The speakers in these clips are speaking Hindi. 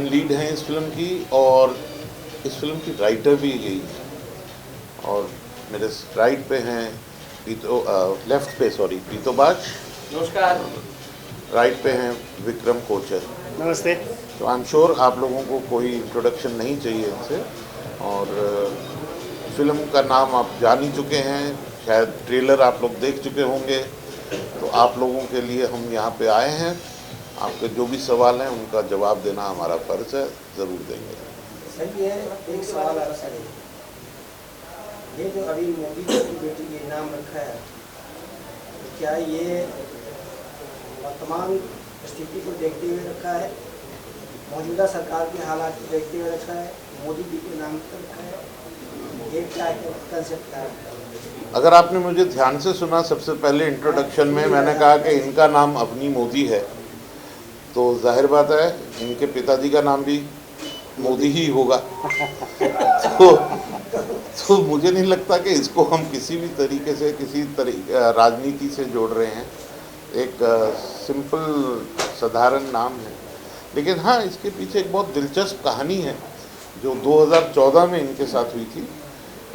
लीड हैं इस फिल्म की और इस फिल्म की राइटर भी यही है। और मेरे राइट पे हैं लेफ्ट पे पीतो बाज, नमस्कार। राइट पे हैं विक्रम कोचर। नमस्ते। तो आई एम श्योर आप लोगों को कोई इंट्रोडक्शन नहीं चाहिए इनसे। और फिल्म का नाम आप जान ही चुके हैं, शायद ट्रेलर आप लोग देख चुके होंगे। तो आप लोगों के लिए हम यहाँ पे आए हैं, आपके जो भी सवाल हैं उनका जवाब देना हमारा फर्ज है, ज़रूर देंगे। सर ये एक सवाल है सर, ये जो अभी मोदी जी की बेटी के नाम रखा है, तो क्या ये वर्तमान स्थिति को देखते हुए रखा है, मौजूदा सरकार के हालात को देखते हुए रखा है, मोदी जी के नाम पर रखा है, ये क्या कंसेप्ट है? अगर आपने मुझे ध्यान से सुना, सबसे पहले इंट्रोडक्शन में मैंने कहा कि इनका नाम अवनी मोदी है, तो जाहिर बात है इनके पिताजी का नाम भी मोदी ही होगा। तो मुझे नहीं लगता कि इसको हम किसी भी तरीके से राजनीति से जोड़ रहे हैं। एक सिंपल साधारण नाम है, लेकिन हाँ इसके पीछे एक बहुत दिलचस्प कहानी है जो 2014 में इनके साथ हुई थी,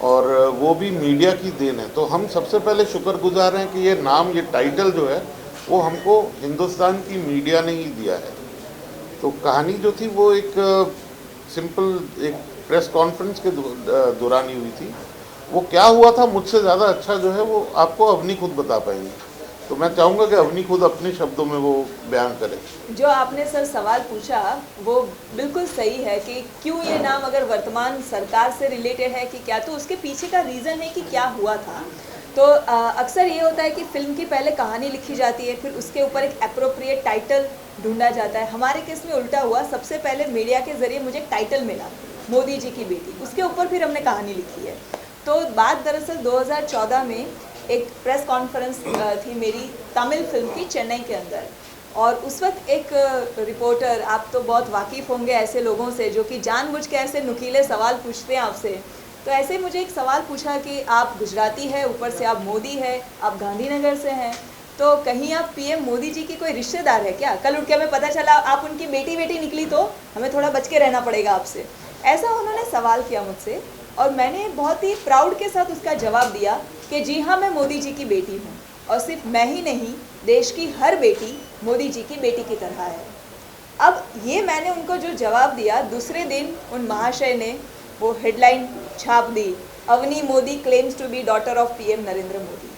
और वो भी मीडिया की देन है। तो हम सबसे पहले शुक्रगुजार हैं कि ये नाम, ये टाइटल जो है वो हमको हिंदुस्तान की मीडिया ने ही दिया है। तो कहानी जो थी वो एक सिंपल एक प्रेस कॉन्फ्रेंस के दौरान ही हुई थी। वो क्या हुआ था मुझसे ज़्यादा अच्छा जो है वो आपको अवनी खुद बता पाएंगे। तो मैं चाहूँगा कि अवनी खुद अपने शब्दों में वो बयान करें। जो आपने सर सवाल पूछा वो बिल्कुल सही है कि क्यों ये नाम अगर वर्तमान सरकार से रिलेटेड है कि क्या, तो उसके पीछे का रीज़न है कि क्या हुआ था। तो अक्सर ये होता है कि फिल्म की पहले कहानी लिखी जाती है, फिर उसके ऊपर एक एप्रोप्रिएट टाइटल ढूंढा जाता है। हमारे केस में उल्टा हुआ, सबसे पहले मीडिया के ज़रिए मुझे टाइटल मिला मोदी जी की बेटी, उसके ऊपर फिर हमने कहानी लिखी है। तो बात दरअसल 2014 में एक प्रेस कॉन्फ्रेंस थी मेरी तमिल फिल्म की चेन्नई के अंदर, और उस वक्त एक रिपोर्टर, आप तो बहुत वाकिफ़ होंगे ऐसे लोगों से जो कि जानबूझ के ऐसे नुकीले सवाल पूछते हैं आपसे। तो ऐसे मुझे एक सवाल पूछा कि आप गुजराती है, ऊपर से आप मोदी है, आप गांधीनगर से हैं, तो कहीं आप पीएम मोदी जी की कोई रिश्तेदार है क्या? कल उठ के हमें पता चला आप उनकी बेटी निकली तो हमें थोड़ा बच के रहना पड़ेगा आपसे। ऐसा उन्होंने सवाल किया मुझसे, और मैंने बहुत ही प्राउड के साथ उसका जवाब दिया कि जी हाँ, मैं मोदी जी की बेटी हूँ, और सिर्फ मैं ही नहीं, देश की हर बेटी मोदी जी की बेटी की तरह है। अब ये मैंने उनको जो जवाब दिया, दूसरे दिन उन महाशय ने वो हेडलाइन छाप दी, Avani Modi claims to be daughter of PM Narendra Modi,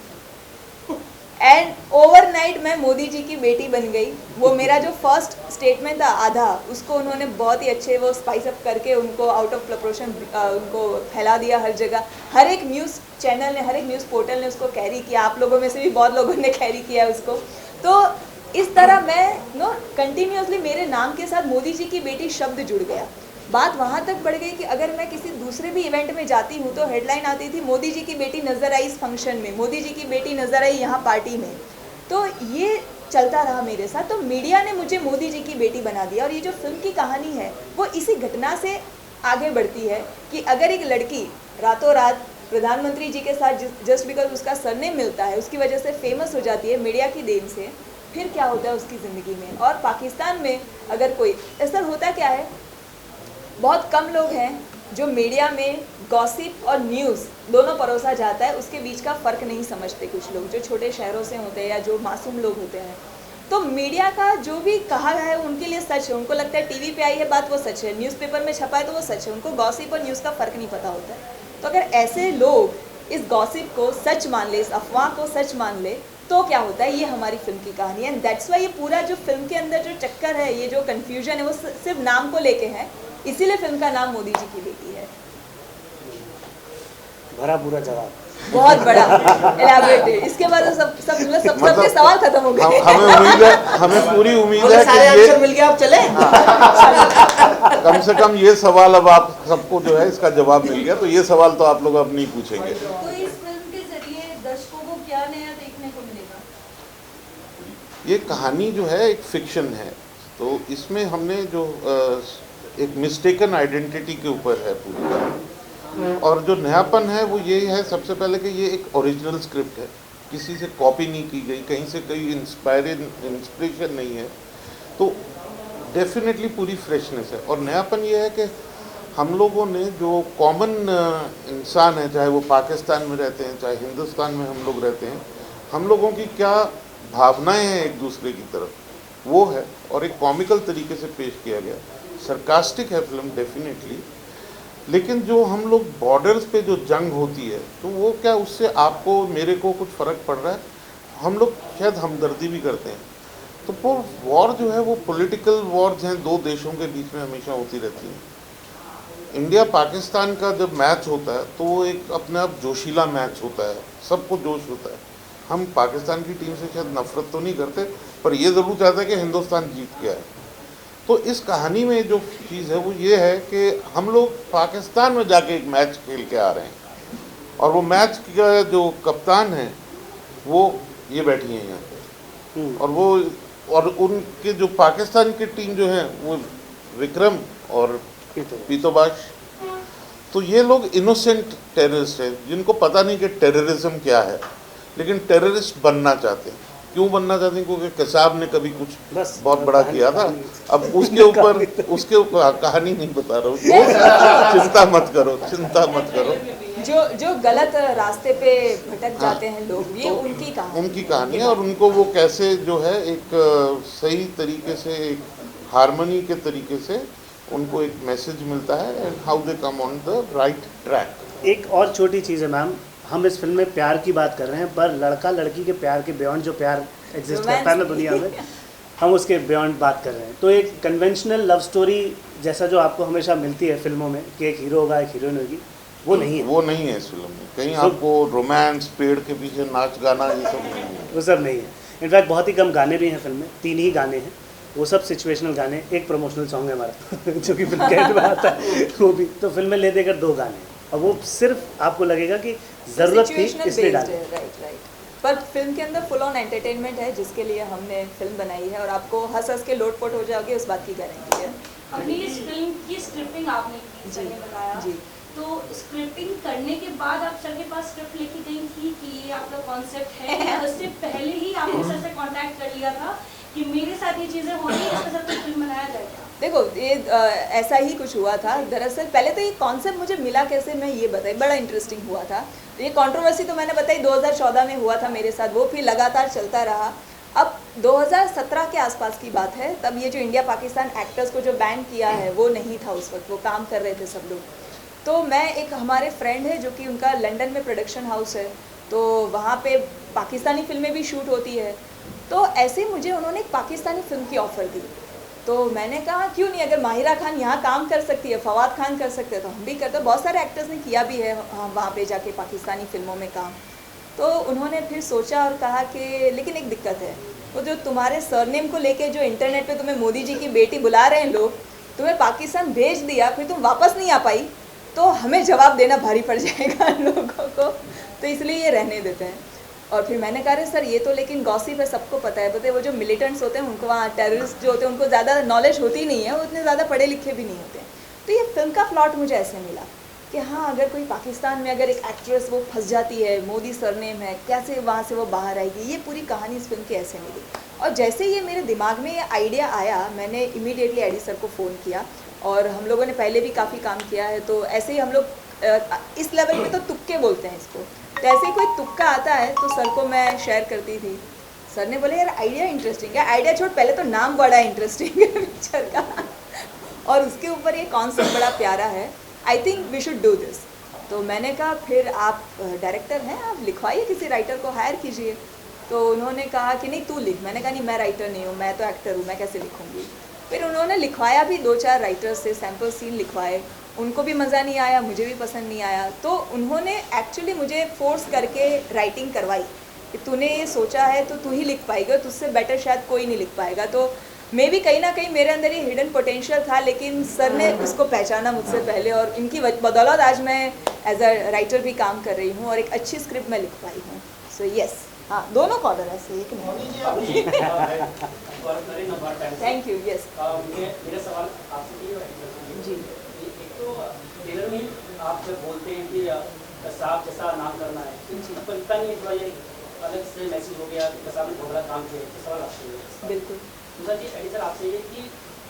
and overnight मैं मोदी जी की बेटी बन गई। वो मेरा जो फर्स्ट स्टेटमेंट था आधा, उसको उन्होंने बहुत ही अच्छे वो स्पाइस अप करके उनको आउट ऑफ प्रपोर्शन उनको फैला दिया हर जगह। हर एक न्यूज़ चैनल ने, हर एक न्यूज़ पोर्टल ने उसको कैरी किया, आप लोगों में से भी बहुत लोगों ने कैरी किया उसको। तो इस तरह मैं कंटिन्यूसली मेरे नाम के साथ मोदी जी की बेटी शब्द जुड़ गया। बात वहाँ तक बढ़ गई कि अगर मैं किसी दूसरे भी इवेंट में जाती हूँ तो हेडलाइन आती थी, मोदी जी की बेटी नज़र आई इस फंक्शन में, मोदी जी की बेटी नज़र आई यहाँ पार्टी में। तो ये चलता रहा मेरे साथ। तो मीडिया ने मुझे मोदी जी की बेटी बना दिया, और ये जो फिल्म की कहानी है वो इसी घटना से आगे बढ़ती है कि अगर एक लड़की रातों रात प्रधानमंत्री जी के साथ जस्ट बिकॉज उसका सरनेम मिलता है, उसकी वजह से फेमस हो जाती है मीडिया की देन से, फिर क्या होता है उसकी ज़िंदगी में। और पाकिस्तान में अगर कोई ऐसा होता क्या है, बहुत कम लोग हैं जो मीडिया में गॉसिप और न्यूज़ दोनों परोसा जाता है उसके बीच का फ़र्क नहीं समझते। कुछ लोग जो छोटे शहरों से होते हैं या जो मासूम लोग होते हैं, तो मीडिया का जो भी कहा है उनके लिए सच है। उनको लगता है टीवी पे आई है बात वो सच है, न्यूज़पेपर में छपा है तो वो सच है, उनको गॉसिप और न्यूज़ का फ़र्क नहीं पता होता है। तो अगर ऐसे लोग इस गॉसिप को सच मान ले, इस अफवाह को सच मान ले, तो क्या होता है, ये हमारी फिल्म की कहानी है। एंड दैट्स वाई ये पूरा जो फिल्म के अंदर जो चक्कर है, ये जो कन्फ्यूजन है, वो सिर्फ नाम को लेके है, इसीलिए फिल्म का नाम मोदी जी की बेटी है। भरा पूरा जवाब, बहुत बड़ा एलैबोरेटेड। इसके बाद सबके सवाल खत्म हो गए। हमें उम्मीद है, हमें पूरी उम्मीद है कि ये मिल गया, आप चले। कम से कम ये सवाल अब आप सबको जो है इसका जवाब मिल गया। तो ये सवाल तो आप लोग अब नहीं पूछेंगे। तो इस फिल्म के जरिए दर्शकों को क्या नया देखने को मिलेगा? ये कहानी जो है एक फिक्शन है, तो इसमें हमने जो एक मिस्टेकन आइडेंटिटी के ऊपर है पूरी कहानी। और जो नयापन है वो ये है सबसे पहले कि ये एक ओरिजिनल स्क्रिप्ट है, किसी से कॉपी नहीं की गई, कहीं से कोई इंस्पिरेशन नहीं है। तो डेफिनेटली पूरी फ्रेशनेस है। और नयापन ये है कि हम लोगों ने जो कॉमन इंसान है, चाहे वो पाकिस्तान में रहते हैं चाहे हिंदुस्तान में हम लोग रहते हैं, हम लोगों की क्या भावनाएं हैं एक दूसरे की तरफ, वो है। और एक कॉमिकल तरीके से पेश किया गया, सरकास्टिक है फिल्म डेफिनेटली। लेकिन जो हम लोग बॉर्डर्स पे जो जंग होती है, तो वो क्या उससे आपको मेरे को कुछ फ़र्क पड़ रहा है? हम लोग शायद हमदर्दी भी करते हैं। तो वो वॉर जो है वो पॉलिटिकल वॉर्स हैं, दो देशों के बीच में हमेशा होती रहती हैं। इंडिया पाकिस्तान का जब मैच होता है तो वो एक अपने आप जोशीला मैच होता है, सबको जोश होता है। हम पाकिस्तान की टीम से शायद नफरत तो नहीं करते, पर ये ज़रूर चाहते हैं कि हिंदुस्तान जीत के आए। तो इस कहानी में जो चीज़ है वो ये है कि हम लोग पाकिस्तान में जाके एक मैच खेल के आ रहे हैं, और वो मैच का जो कप्तान है वो ये बैठी हैं यहाँ पे, और उनके जो पाकिस्तान की टीम जो है वो विक्रम और पीतोबाश। तो ये लोग इनोसेंट टेररिस्ट हैं जिनको पता नहीं कि टेररिज्म क्या है, लेकिन टेररिस्ट बनना चाहते हैं। क्यों बनना चाहते हैं? क्योंकि कसाब ने कभी कुछ बहुत बड़ा किया था। अब उसके ऊपर कहानी नहीं बता रहा हूँ, चिंता मत करो। जो गलत रास्ते पे भटक जाते हैं लोग, ये तो उनकी कहानी है, और उनको वो कैसे जो है एक सही तरीके से, एक हार्मनी के तरीके से उनको एक मैसेज मिलता है, and how they come on the right track. एक और छोटी चीज़ है मैम, हम इस फिल्म में प्यार की बात कर रहे हैं, पर लड़का लड़की के प्यार के बियॉन्ड जो प्यार एग्जिस्ट करता है ना दुनिया में, हम उसके बियॉन्ड बात कर रहे हैं। तो एक कन्वेंशनल लव स्टोरी जैसा जो आपको हमेशा मिलती है फिल्मों में कि एक हीरो होगा एक हीरोइन होगी, वो नहीं है इस फिल्म में। कहीं आपको रोमांस, पेड़ के पीछे नाच गाना, ये सब नहीं है। वो सब नहीं है। इनफैक्ट बहुत ही कम गाने भी हैं फिल्म में, 3 ही गाने हैं, वो सब सिचुएशनल गाने। एक प्रमोशनल सॉन्ग है हमारा जो कि फिल्म के एंड में आता है, वो भी। तो फिल्म में ले देकर 2 गाने हैं, और वो सिर्फ आपको लगेगा कि ज़रूरत थी इसलिए डाले। राइट। पर फिल्म के अंदर फुल ऑन एंटरटेनमेंट है, जिसके लिए हमने फिल्म बनाई है, और आपको हंस हंस के लोटपोट हो जाओगे, उस बात की गारंटी है। अपनी इस फिल्म की स्क्रिप्टिंग आपने की, सर ने बताया जी। तो स्क्रिप्टिंग करने के बाद आप सर के पास स्क्रिप्ट लेके गई थी कि ये आपका कॉन्सेप्ट है, या उससे पहले ही आपने सर से कांटेक्ट कर लिया था कि मेरे साथ ये चीज़ें हो रही हैं, इसके साथ फिल्म बनाया जाएगा? देखो, ये ऐसा ही कुछ हुआ था। दरअसल पहले तो ये कॉन्सेप्ट मुझे मिला कैसे, मैं ये बताई, बड़ा इंटरेस्टिंग हुआ था। ये कंट्रोवर्सी तो मैंने बताई 2014 में हुआ था मेरे साथ, वो फिर लगातार चलता रहा। अब 2017 के आसपास की बात है, तब ये जो इंडिया पाकिस्तान एक्टर्स को जो बैन किया है वो नहीं था उस वक्त, वो काम कर रहे थे सब लोग। तो मैं, एक हमारे फ्रेंड है जो कि उनका लंदन में प्रोडक्शन हाउस है, तो वहाँ पे पाकिस्तानी फिल्में भी शूट होती है। तो ऐसे मुझे उन्होंने एक पाकिस्तानी फिल्म की ऑफ़र दी, तो मैंने कहा क्यों नहीं, अगर माहिरा खान यहाँ काम कर सकती है, फवाद खान कर सकते हैं, तो हम भी करते। बहुत सारे एक्टर्स ने किया भी है वहाँ पे जाके पाकिस्तानी फिल्मों में काम। तो उन्होंने फिर सोचा और कहा कि लेकिन एक दिक्कत है, वो जो तुम्हारे सरनेम को लेके जो इंटरनेट पे तुम्हें मोदी जी की बेटी बुला रहे हैं लोग, तुम्हें पाकिस्तान भेज दिया, फिर तुम वापस नहीं आ पाई, तो हमें जवाब देना भारी पड़ जाएगा लोगों को, तो इसलिए ये रहने देते हैं। और फिर मैंने कहा सर ये तो लेकिन गॉसिप है, सबको पता है, पता है वो जो मिलिटेंट्स होते हैं उनको, वहाँ टेररिस्ट जो होते हैं उनको ज़्यादा नॉलेज होती नहीं है, वो इतने ज़्यादा पढ़े लिखे भी नहीं होते हैं। तो ये फिल्म का प्लॉट मुझे ऐसे मिला कि हाँ, अगर कोई पाकिस्तान में अगर एक एक्ट्रेस वो फंस जाती है, मोदी सरनेम है, कैसे वहाँ से वो बाहर आएगी, ये पूरी कहानी इस फिल्म की ऐसे मिली। और जैसे ये मेरे दिमाग में ये आइडिया आया, मैंने इमीडिएटली एडी सर को फ़ोन किया, और हम लोगों ने पहले भी काफ़ी काम किया है, तो ऐसे ही हम लोग इस लेवल पे तो तुक्के बोलते हैं इसको, तो ऐसे ही कोई तुक्का आता है तो सर को मैं शेयर करती थी। सर ने बोले यार आइडिया इंटरेस्टिंग है, आइडिया छोड़, पहले तो नाम बड़ा इंटरेस्टिंग है पिक्चर का, और उसके ऊपर ये कॉन्सेप्ट बड़ा प्यारा है, I think we should do this. तो मैंने कहा फिर आप डायरेक्टर हैं, आप लिखवाइए, किसी राइटर को हायर कीजिए। तो उन्होंने कहा कि नहीं तू लिख। मैंने कहा नहीं, मैं राइटर नहीं हूँ, मैं तो एक्टर हूँ, मैं कैसे लिखूँगी। फिर उन्होंने लिखवाया भी, 2-4 राइटर्स से सैम्पल सीन लिखवाए, उनको भी मज़ा नहीं आया, मुझे भी पसंद नहीं आया। तो उन्होंने एक्चुअली मुझे फोर्स करके राइटिंग करवाई कि तूने ये सोचा है तो तू ही लिख पाएगा, तुझसे बेटर शायद कोई नहीं लिख पाएगा। तो मे भी कहीं ना कहीं मेरे अंदर ये हिडन पोटेंशियल था, लेकिन सर ने उसको पहचाना मुझसे पहले, और इनकी बदौलत आज मैं एज अ राइटर भी काम कर रही हूँ और एक अच्छी स्क्रिप्ट मैं लिख पाई हूँ। सो यस, हाँ, दोनों कॉर्नर ऐसे, एक नहीं। Thank you. यस मेरा सवाल आपसे जी। एक तो ट्रेलर में आप जब बोलते हैं कि कसाब जैसा नाम करना है, तो इतना नहीं, थोड़ा ये अलग से मैसेज हो गया, कसाब ने बहुत बड़ा काम किया। सवाल आपसे बिल्कुल। दूसरा चीज़ एडी सर आपसे ये कि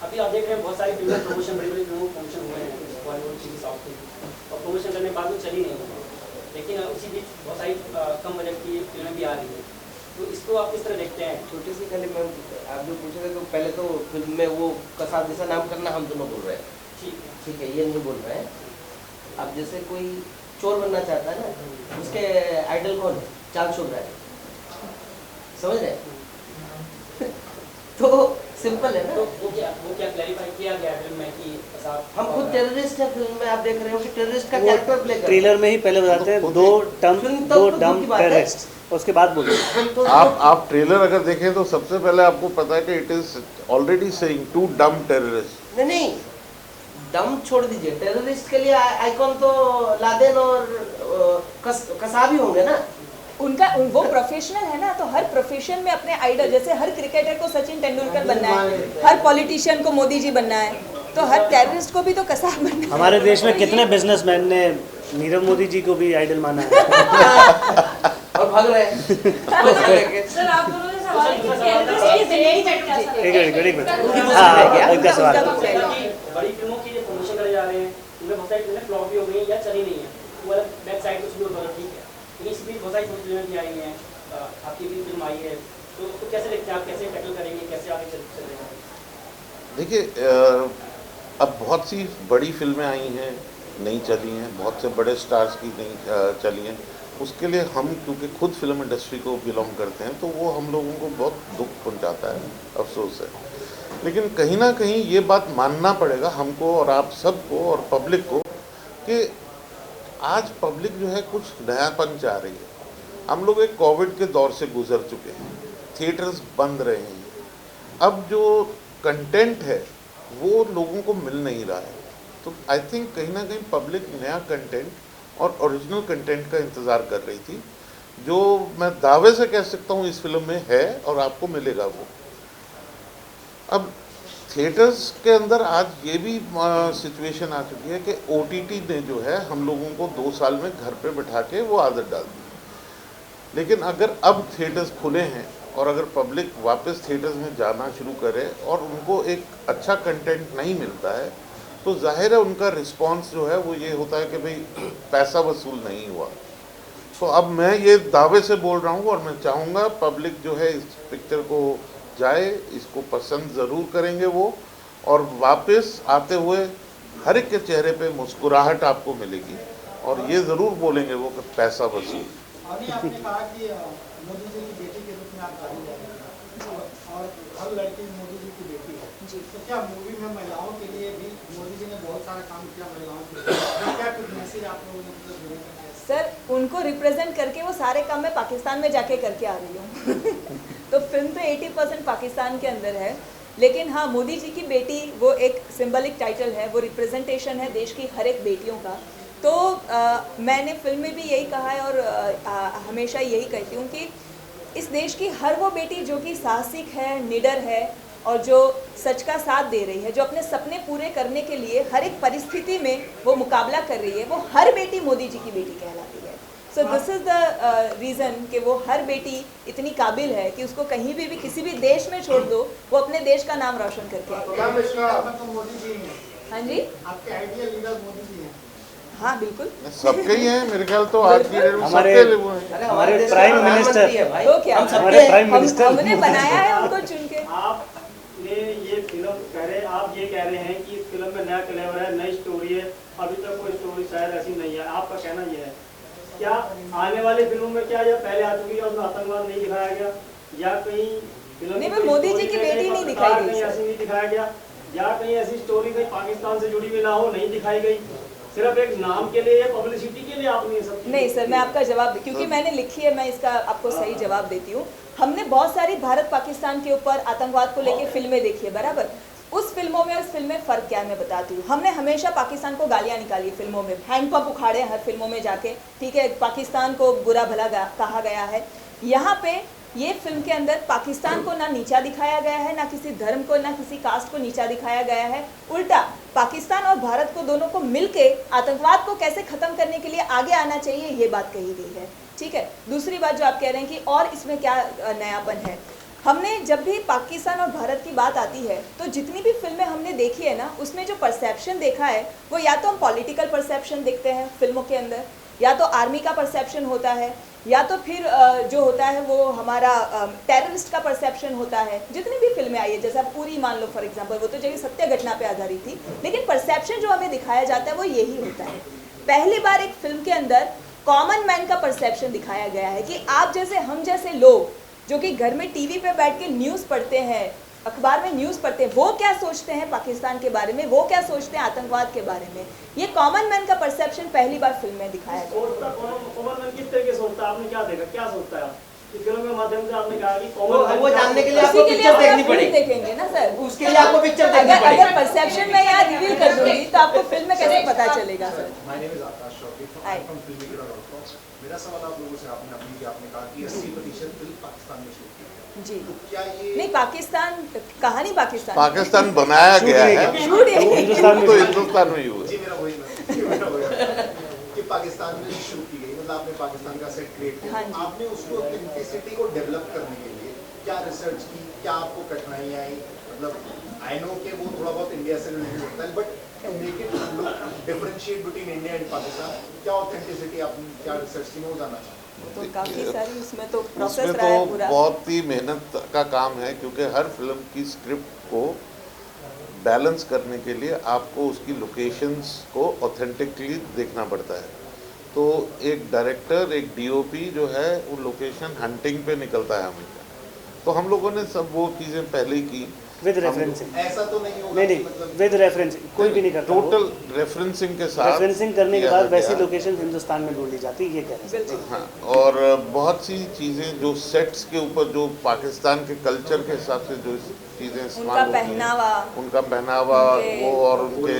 अभी आप देख रहे हैं बहुत सारी फिल्मों प्रमोशन, बड़ी बड़ी फिल्मों प्रमोशन हुए हैं बॉलीवुड की, साउथ की, और प्रमोशन करने के बाद वो चली नहीं है, लेकिन उसी बीच बहुत सारी कम बजट की फिल्में भी आ रही हैं, तो इसको आप किस तरह देखते हैं? छोटी सी खाली मैं आप जो पूछे थे तो पहले तो फिल्म में वो कसाब जैसा नाम करना हम दोनों बोल रहे हैं, ठीक है, ये नहीं बोल रहे हैं। अब जैसे कोई चोर बनना चाहता है ना, उसके आइडल कौन है? चांद चोर है, समझ रहे? तो सिंपल है ना। तो वो क्या क्लैरिफाई किया गया फिल्म में कि हम खुद टेररिस्ट हैं, फिल्म में आप देख रहे हो कि टेररिस्ट का कैरेक्टर प्ले कर रहे हैं। ट्रेलर में ही पहले बताते हैं दो डम टेररिस्ट, उसके बाद बोलिए। आप ट्रेलर अगर देखें तो सबसे पहले आपको पता है कि इट इज ऑलरेडी सेइंग 2 डम टेररिस्ट। नहीं, डम छोड़ दीजिए, टेररिस्ट के लिए आइकॉन तो लादेन और कसाब ही होंगे ना। उनका वो प्रोफेशनल है ना, तो हर प्रोफेशन में अपने आइडल, जैसे हर क्रिकेटर को सचिन तेंदुलकर बनना है, हर पॉलिटिशियन को मोदी जी बनना है, तो हर टेररिस्ट को भी तो कसाब बनना है। हमारे देश में कितने बिजनेसमैन ने नीरव मोदी जी को भी आइडल माना है और भाग रहे हैं। सर आप दोनों ने सवाल किया टेररिस्ट की जिंदगी कैसा था? एक मिनट, हाँ इनका सवाल। बड़ी फिल्मों की जो प्रमोशन करे जा रहे हैं उनमें बहुत सारी फिल्में फ्लॉप भी हो गई या चली नहीं है, वो बैक साइड कुछ भी होता है, ठीक है, लेकिन इस बीच बहुत सारी फिल्में भी आई हैं, आपकी भी फिल्म आई है, तो कैसे देखते हैं आप, कैसे टैकल करेंगे, कैसे आगे चल रहे हैं? देखिए अब बहुत सी बड़ी फिल्में आई हैं, नहीं चली हैं, बहुत से बड़े स्टार्स की नहीं चली हैं, उसके लिए हम क्योंकि खुद फिल्म इंडस्ट्री को बिलोंग करते हैं तो वो हम लोगों को बहुत दुख पहुंचाता है, अफसोस है। लेकिन कहीं ना कहीं ये बात मानना पड़ेगा हमको और आप सबको और पब्लिक को कि आज पब्लिक जो है कुछ नयापन चाह रही है। हम लोग एक कोविड के दौर से गुजर चुके हैं, थिएटर्स बंद रहे हैं, अब जो कंटेंट है वो लोगों को मिल नहीं रहा है, तो आई थिंक कहीं ना कहीं पब्लिक नया कंटेंट और ओरिजिनल कंटेंट का इंतज़ार कर रही थी, जो मैं दावे से कह सकता हूँ इस फिल्म में है और आपको मिलेगा वो। अब थिएटर्स के अंदर आज ये भी सिचुएशन आ चुकी है कि OTT ने जो है हम लोगों को 2 साल में घर पे बैठा के वो आदत डाल दी। लेकिन अगर अब थिएटर्स खुले हैं और अगर पब्लिक वापस थिएटर्स में जाना शुरू करे और उनको एक अच्छा कंटेंट नहीं मिलता है तो जाहिर है उनका रिस्पांस जो है वो ये होता है कि भाई पैसा वसूल नहीं हुआ। तो अब मैं ये दावे से बोल रहा हूँ और मैं चाहूँगा पब्लिक जो है इस पिक्चर को जाए, इसको पसंद ज़रूर करेंगे वो, और वापस आते हुए हर एक के चेहरे पे मुस्कुराहट आपको मिलेगी और ये ज़रूर बोलेंगे वो कि पैसा वसूल। अभी आपने कहा कि मोदी जी की बेटी के रूप में आप गाड़ी जा रहे हैं और हर लड़की मोदी जी की बेटी है, तो क्या मूवी में महिलाओं के लिए भी मोदी जी ने बहुत सारा काम किया महिलाओं के लिए, क्या कुछ मैसेज आप लोगों ने मतलब देना चाहते हैं? सर उनको रिप्रेजेंट करके वो सारे काम मैं पाकिस्तान में जाके करके आ रही हूँ तो फिल्म तो 80% पाकिस्तान के अंदर है, लेकिन हाँ मोदी जी की बेटी वो एक सिंबलिक टाइटल है, वो रिप्रेजेंटेशन है देश की हर एक बेटियों का। तो मैंने फिल्म में भी यही कहा है और हमेशा यही कहती हूँ कि इस देश की हर वो बेटी जो कि साहसिक है, निडर है और जो सच का साथ दे रही है, जो अपने सपने पूरे करने के लिए हर एक परिस्थिति में वो मुकाबला कर रही है, वो हर बेटी मोदी जी की बेटी कहलाती है। So this is the reason कि वो हर बेटी इतनी काबिल है कि उसको कहीं भी किसी भी देश में छोड़ दो वो अपने देश का नाम रोशन करके आएगी। मोदी जी हैं। हाँ जी, आपके आइडियल लीडर मोदी जी हैं। हाँ बिल्कुल, सबके ही हैं मेरे ख्याल तो आज की डेट में हमारे सबके लिए वो हैं। हमारे प्राइम मिनिस्टर तो क्या हमारे प्राइम मिनिस्टर हमने बनाया है उनको चुन के। आपने ये फिल्म कह रहे, आप ये कह रहे हैं कि इस फिल्म में नया क्लेवर है, नई स्टोरी है, अभी तक कोई स्टोरी शायद ऐसी नहीं है, आपका कहना ये है। क्या आने वाली फिल्मों में क्या यह पहले आ चुकी है उसमें आतंकवाद नहीं दिखाया गया, या कहीं फिल्म नहीं, पर मोदी जी की बेटी नहीं दिखाई गई, कहीं ऐसी नहीं दिखाया गया, या कहीं ऐसी स्टोरी कहीं पाकिस्तान से जुड़ी हुई ना हो, नहीं दिखाई गई, सिर्फ एक नाम के लिए या पब्लिसिटी के लिए आपने ये सब? नहीं सर, मैं आपका जवाब क्योंकि मैंने लिखी है, मैं इसका आपको सही जवाब देती हूँ। हमने बहुत सारी भारत पाकिस्तान के ऊपर आतंकवाद को लेकर फिल्में देखी है, बराबर। उस फिल्मों में और इस फिल्म में फ़र्क क्या है मैं बताती हूँ। हमने हमेशा पाकिस्तान को गालियाँ निकाली है फिल्मों में, हैंडपंप उखाड़े हर फिल्मों में जाके, ठीक है, पाकिस्तान को बुरा भला कहा गया है। यहाँ पे ये फिल्म के अंदर पाकिस्तान को ना नीचा दिखाया गया है, ना किसी धर्म को, ना किसी कास्ट को नीचा दिखाया गया है। उल्टा पाकिस्तान और भारत को दोनों को मिलके आतंकवाद को कैसे ख़त्म करने के लिए आगे आना चाहिए, ये बात कही गई है, ठीक है। दूसरी बात जो आप कह रहे हैं कि और इसमें क्या नयापन है, हमने जब भी पाकिस्तान और भारत की बात आती है तो जितनी भी फिल्में हमने देखी है ना, उसमें जो परसेप्शन देखा है वो या तो हम पॉलिटिकल परसेप्शन देखते हैं फिल्मों के अंदर, या तो आर्मी का परसेप्शन होता है, या तो फिर जो होता है वो हमारा टेररिस्ट का परसेप्शन होता है। जितनी भी फिल्में आई है, जैसे आप पूरी मान लो फॉर एग्जांपल, वो तो जगह सत्य घटना पे आधारित थी, लेकिन परसेप्शन जो हमें दिखाया जाता है वो यही होता है। पहली बार एक फिल्म के अंदर कॉमन मैन का परसेप्शन दिखाया गया है कि आप जैसे, हम जैसे लोग जो कि घर में टीवी पे बैठ के न्यूज़ पढ़ते हैं, अखबार में न्यूज़ पढ़ते हैं, वो क्या सोचते हैं पाकिस्तान के बारे में, वो क्या सोचते हैं आतंकवाद के बारे में। ये कॉमन मैन का परसेप्शन पहली बार फिल्म में दिखाया गया। कॉमन मैन किस तरह के सोचता है, आपने क्या देखा, क्या सोचता है? फिल्म के माध्यम से आपने कहा कि कॉमन, वो जानने के लिए आपको पिक्चर देखनी पड़ेगी, देखेंगे ना सर, उसके लिए आपको पिक्चर देखनी पड़ेगी। अगर परसेप्शन मैं यहाँ रिवील कर दूंगी तो आपको फिल्म में कैसे पता चलेगा सर? मेरा सवाल आप लोगों से आपने कहा कि 80% फिल्म पाकिस्तान में शूट की है। जी, तो क्या ये नहीं, पाकिस्तान कहानी पाकिस्तान बनाया गया है, शूट हिंदुस्तान में तो हिंदुस्तान में ही हुआ। जी मेरा वही कि पाकिस्तान में शूट की गई, मतलब आपने पाकिस्तान का सेट क्रिएट किया। हाँ जी। आपने उसको ऑथेंटिसिटी को डेवलप करने के लिए क्या रिसर्च की, क्या आपको कठिनाई आई? मतलब आई नो कि वो थोड़ा बहुत इंडिया से रिलेटेड होता है, but make it look differentiate between India and Pakistan, क्या ऑथेंटिसिटी आपने, क्या रिसर्च की, मैं वो जानना चाहता हूँ। तो काफी सारी उसमें तो प्रोसेस उसमें रहा है तो पूरा। बहुत ही मेहनत का काम है, क्योंकि हर फिल्म की स्क्रिप्ट को बैलेंस करने के लिए आपको उसकी लोकेशंस को ऑथेंटिकली देखना पड़ता है। तो एक डायरेक्टर, एक डीओपी जो है वो लोकेशन हंटिंग पे निकलता है हमेशा। तो हम लोगों ने सब वो चीज़ें पहले ही की विद रेफरेंसिंग। ऐसा तो नहीं होगा नहीं, मतलब विद रेफरेंसिंग कोई भी नहीं करता। टोटल रेफरेंसिंग के साथ रेफरेंसिंग करने के किया बाद वैसी गया। लोकेशन हिंदुस्तान में ढूंढी जाती है, ये कह रहे हैं। हाँ, और बहुत सी चीज़ें जो सेट्स के ऊपर, जो पाकिस्तान के कल्चर के हिसाब से जो चीज़ें उनका इस्तेमाल होती हैं, पहनावा, उनका पहनावा, वो और उनके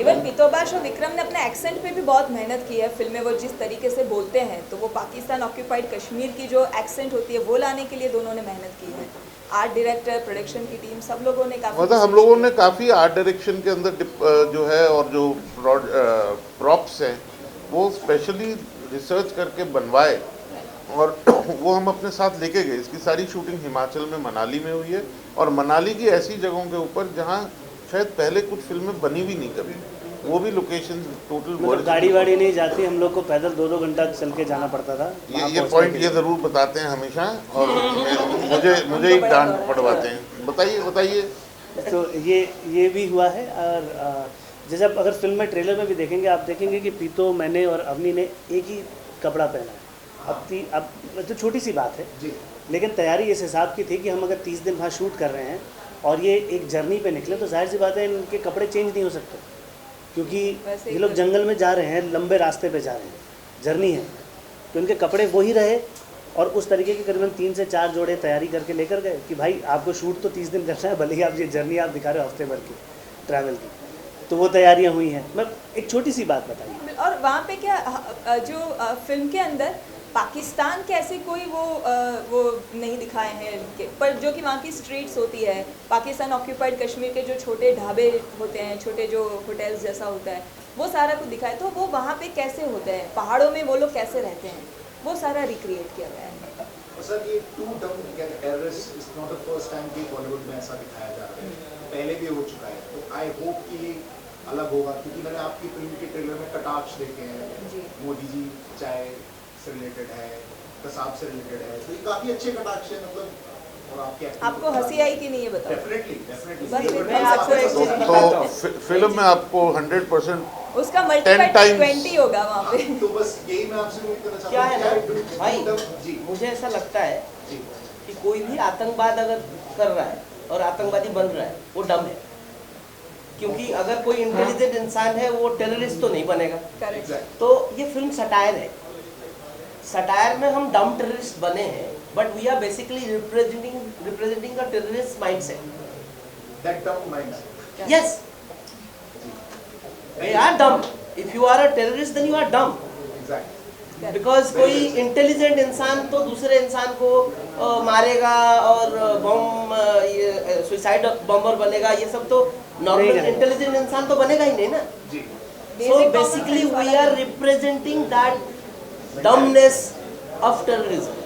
इवन पितोबाश और विक्रम ने अपने एक्सेंट पे भी बहुत मेहनत की है फिल्म में। वो जिस तरीके से बोलते हैं, तो वो पाकिस्तान ऑक्यूपाइड कश्मीर की जो एक्सेंट होती है वो लाने के लिए दोनों ने मेहनत की है। आर्ट डायरेक्टर, प्रोडक्शन की टीम, सब लोगों ने काफी, मतलब हम लोगों ने काफ़ी आर्ट डायरेक्शन के अंदर जो है, और जो प्रॉप्स हैं वो स्पेशली रिसर्च करके बनवाए, और वो हम अपने साथ लेके गए। इसकी सारी शूटिंग हिमाचल में मनाली में हुई है, और मनाली की ऐसी जगहों के ऊपर जहाँ शायद पहले कुछ फिल्में बनी भी नहीं कभी, वो भी लोकेशन टोटल मतलब गाड़ी वाड़ी नहीं जाती, हम लोग को पैदल 2-2 घंटा चल के जाना पड़ता था। ये पॉइंट ये ज़रूर बताते हैं हमेशा, और मुझे ही डांट पड़वाते हैं। बताइए। तो ये भी हुआ है। और जैसे आप अगर फिल्म में ट्रेलर में भी देखेंगे, आप देखेंगे कि पीतो, मैंने और अवनी ने एक ही कपड़ा पहना है। अब तो छोटी सी बात है, लेकिन तैयारी इस हिसाब की थी कि हम अगर 30 दिन वहाँ शूट कर रहे हैं और ये एक जर्नी पे निकले, तो जाहिर सी बात है इनके कपड़े चेंज नहीं हो सकते, क्योंकि ये लोग जंगल में जा रहे हैं, लंबे रास्ते पे जा रहे हैं, जर्नी है, तो इनके कपड़े वही रहे। और उस तरीके के करीबन 3 से 4 जोड़े तैयारी करके लेकर गए कि भाई आपको शूट तो 30 दिन करना है, भले ही आप ये जर्नी आप दिखा रहे हो हफ्ते भर की ट्रैवल की, तो वो तैयारियाँ हुई हैं। मैं एक छोटी सी बात बताइए। और वहाँ पे क्या जो फिल्म के अंदर पाकिस्तान के ऐसे कोई वो नहीं दिखाए हैं, पर जो कि वहाँ की स्ट्रीट्स होती है, पाकिस्तान ऑक्यूपाइड कश्मीर के जो छोटे ढाबे होते हैं, छोटे जो होटल्स जैसा होता है, वो सारा कुछ दिखाया। तो वो वहाँ पे कैसे होते हैं, पहाड़ों में वो लोग कैसे रहते हैं, वो सारा रिक्रिएट किया गया है। सर ये टू डम terrorist is not the first time कि बॉलीवुड में ऐसा दिखाया जा रहा है, पहले भी हो चुका है। तो आई होप कि ये अलग होगा, क्योंकि मैंने आपकी फिल्म के ट्रेलर में कटाक्ष देखे हैं, मोदी जी चाय से रिलेटेड है, कसाब से रिलेटेड है, तो ये काफी अच्छे कटाक्ष है। मतलब और आपको हंसी आई कि नहीं, ये बताओ। डेफिनेटली तो फिल्म में आपको 100% उसका मल्टीप्लाई 20 होगा वहाँ पे। तो बस यही मैं आपसे उम्मीद करना चाहता क्या हूँ है ना भाई, मुझे ऐसा लगता है कि कोई भी आतंकवाद अगर कर रहा है और आतंकवादी बन रहा है, वो डम है। क्योंकि अगर कोई इंटेलिजेंट इंसान है, वो टेररिस्ट तो नहीं बनेगा। तो ये फिल्म सटायर है। सटायर में हम डम टेररिस्ट बने हैं, but we are basically representing a terrorist mindset. That dumb mindset, yes, they are dumb. If you are a terrorist, then you are dumb. Exactly. Because कोई इंटेलिजेंट इंसान तो दूसरे इंसान को मारेगा और बम, ये सुसाइड बम्बर बनेगा, ये सब तो नॉर्मल इंटेलिजेंट इंसान तो बनेगा ही नहीं ना। So basically we are representing that dumbness of terrorism.